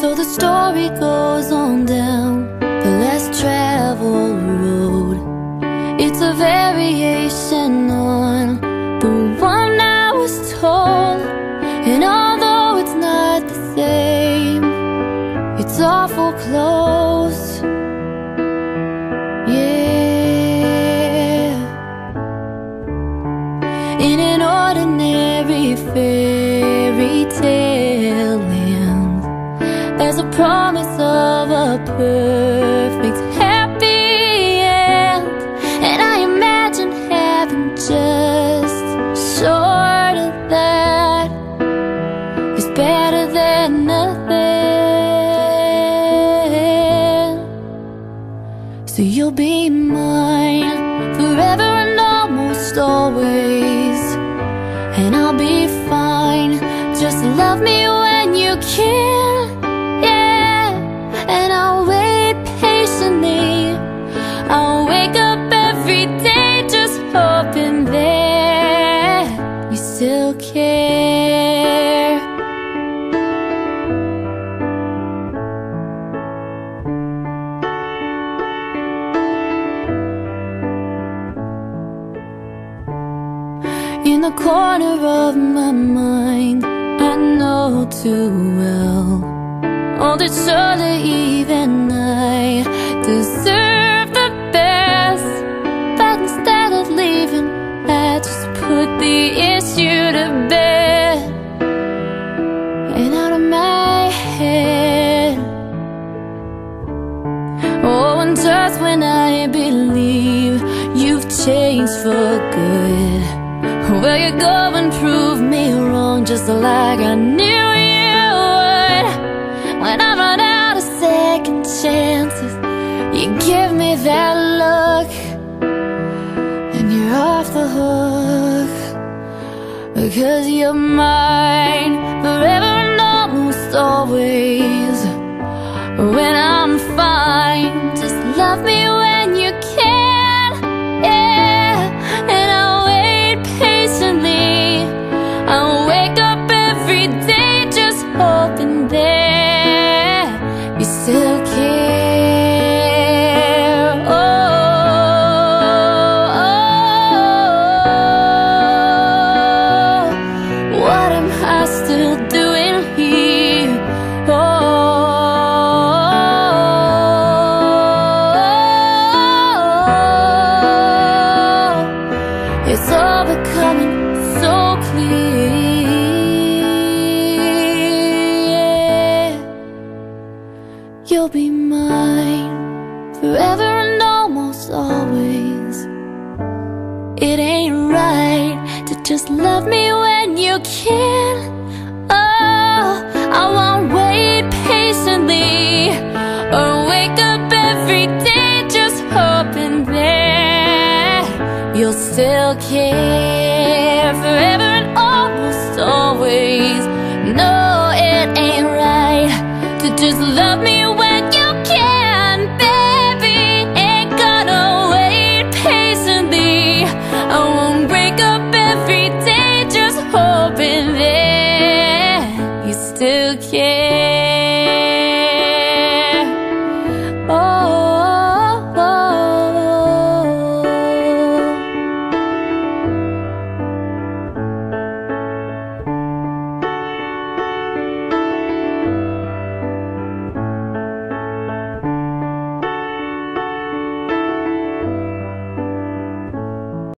So the story goes on down the less traveled road. It's a variation on the one I was told. And although it's not the same, it's awful close. Yeah. In an ordinary fairy tale land, there's a promise of a perfect happy end. And I imagine heaven just short of that is better than nothing. So you'll be mine forever and almost always, and I'll be fine. Just love me when you can, yeah. And I'll wait patiently. I'll wake up every day just hoping that you still care. In the corner of my mind, I know too well, oh, that surely even I deserve the best. But instead of leaving, I just put the issue to bed and out of my head. Oh, and just when I believe you've changed for good, well, you go and prove me wrong, just like I knew you would. When I run out of second chances, you give me that look, and you're off the hook, because you're mine forever and almost always. When I'm fine, just love me when you can, yeah. And I'll wait patiently. I'll wake up every day just hoping that you still care. Oh, what am I still doing here? It's all becoming so clear. You'll be mine forever and almost always. It ain't right to just love me when you can.